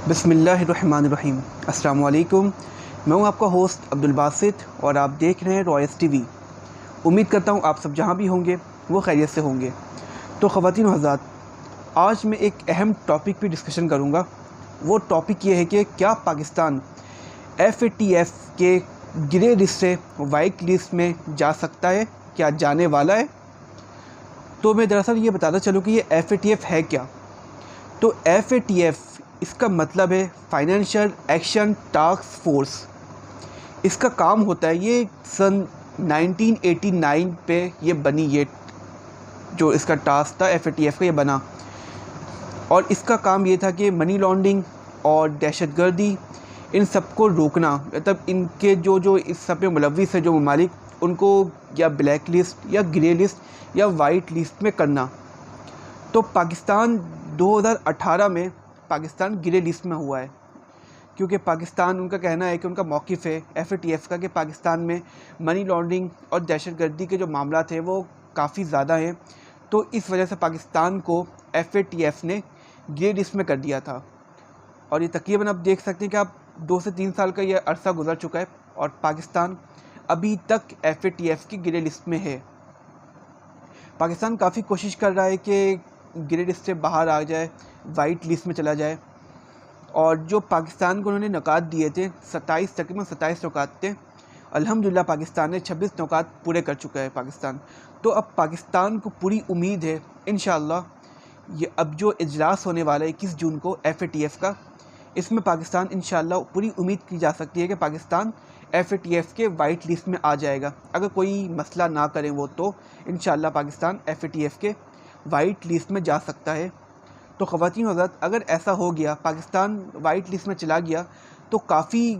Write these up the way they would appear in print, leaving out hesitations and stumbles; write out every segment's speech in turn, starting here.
बिस्मिल्लाहिर्रहमानिर्रहीम। अस्सलाम वालेकुम। मैं हूं आपका होस्ट अब्दुल बासित और आप देख रहे हैं रॉयस टीवी। उम्मीद करता हूं आप सब जहां भी होंगे वो खैरियत से होंगे। तो ख़वातीन व हज़रात, आज मैं एक अहम टॉपिक पे डिस्कशन करूंगा। वो टॉपिक ये है कि क्या पाकिस्तान FATF के ग्रे लिस्ट से वाइट लिस्ट में जा सकता है, क्या जाने वाला है। तो मैं दरअसल ये बताता चलूँ कि ये FATF है क्या। तो FATF इसका मतलब है फाइनेंशियल एक्शन टास्क फोर्स। इसका काम होता है, ये सन 1989 पे ये बनी, ये जो इसका टास्क था FATF का ये बना। और इसका काम ये था कि मनी लॉन्ड्रिंग और दहशतगर्दी इन सब को रोकना, मतलब इनके जो जो इस सब में मुलव्विस है जो ममालिक, उनको या ब्लैक लिस्ट या ग्रे लिस्ट या वाइट लिस्ट में करना। तो पाकिस्तान 2018 में पाकिस्तान ग्रे लिस्ट में हुआ है, क्योंकि पाकिस्तान, उनका कहना है कि उनका मौक़िफ़ है FATF का कि पाकिस्तान में मनी लॉन्ड्रिंग और दहशतगर्दी के जो मामला थे वो काफ़ी ज़्यादा हैं। तो इस वजह से पाकिस्तान को FATF ने ग्रे लिस्ट में कर दिया था। और ये तकरीबन आप देख सकते हैं कि आप 2 से 3 साल का ये अरसा गुजर चुका है और पाकिस्तान अभी तक FATF की ग्रे लिस्ट में है। पाकिस्तान काफ़ी कोशिश कर रहा है कि ग्रे लिस्ट से बाहर आ जाए, वाइट लिस्ट में चला जाए। और जो पाकिस्तान को उन्होंने नुकात दिए थे, तकरीबन 27 नुकात थे। अल्हम्दुलिल्लाह पाकिस्तान ने 26 नुकात पूरे कर चुका है पाकिस्तान। तो अब पाकिस्तान को पूरी उम्मीद है, इंशाअल्लाह ये अब जो इजलास होने वाला है 21 जून को FATF का, इसमें पाकिस्तान इंशाअल्लाह पूरी उम्मीद की जा सकती है कि पाकिस्तान FATF के वाइट लिस्ट में आ जाएगा। अगर कोई मसला ना करें वो, तो इंशाअल्लाह पाकिस्तान FATF के वाइट लिस्ट में जा सकता है। तो ख़वातीन हज़रात, अगर ऐसा हो गया, पाकिस्तान वाइट लिस्ट में चला गया, तो काफ़ी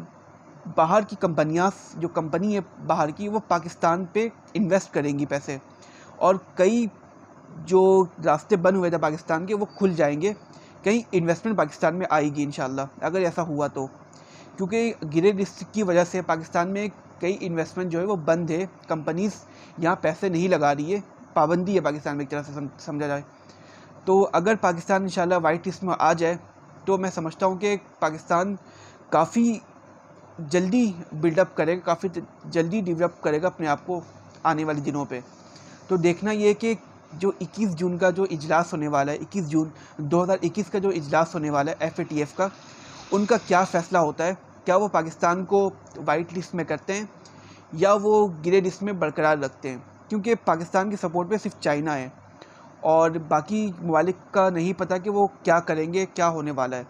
बाहर की कंपनियाँ, जो कंपनी है बाहर की, वो पाकिस्तान पे इन्वेस्ट करेंगी पैसे, और कई जो रास्ते बंद हुए थे पाकिस्तान के वो खुल जाएंगे। कई इन्वेस्टमेंट पाकिस्तान में आएगी इंशाअल्लाह, अगर ऐसा हुआ तो। क्योंकि ग्रे लिस्ट की वजह से पाकिस्तान में कई इन्वेस्टमेंट जो है वो बंद है, कंपनीज़ यहाँ पैसे नहीं लगा रही है, पाबंदी है पाकिस्तान में एक तरह से समझा जाए। तो अगर पाकिस्तान इंशाल्लाह वाइट लिस्ट में आ जाए, तो मैं समझता हूँ कि पाकिस्तान काफ़ी जल्दी बिल्डअप करेगा, काफ़ी जल्दी डेवलप करेगा अपने आप को आने वाले दिनों पे। तो देखना ये कि जो 21 जून का जो इजलास होने वाला है, 21 जून 2021 का जो इजलास होने वाला है FATF का, उनका क्या फ़ैसला होता है। क्या वो पाकिस्तान को वाइट लिस्ट में करते हैं या वो ग्रे लिस्ट में बरकरार रखते हैं। क्योंकि पाकिस्तान के सपोर्ट पे सिर्फ चाइना है और बाकी ममालिक का नहीं पता कि वो क्या करेंगे, क्या होने वाला है।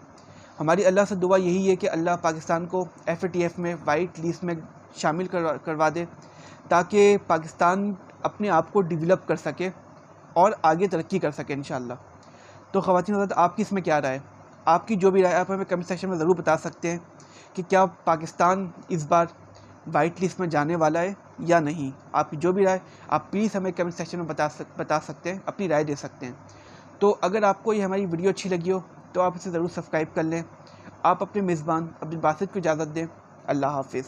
हमारी अल्लाह से दुआ यही है कि अल्लाह पाकिस्तान को FATF में वाइट लिस्ट में शामिल करवा दे, ताकि पाकिस्तान अपने आप को डेवलप कर सके और आगे तरक्की कर सके इंशाअल्लाह। तो ख़वातीन हज़रात, आपकी इसमें क्या राय है? आपकी जो भी राय आप हमें कमेंट सेक्शन में ज़रूर बता सकते हैं कि क्या पाकिस्तान इस बार वाइट लिस्ट में जाने वाला है या नहीं। आपकी जो भी राय, आप प्लीज़ हमें कमेंट सेक्शन में बता सकते हैं, अपनी राय दे सकते हैं। तो अगर आपको ये हमारी वीडियो अच्छी लगी हो तो आप इसे ज़रूर सब्सक्राइब कर लें। आप अपने मेज़बान अब्दुल बासित को इजाज़त दें। अल्लाह हाफ़िज़।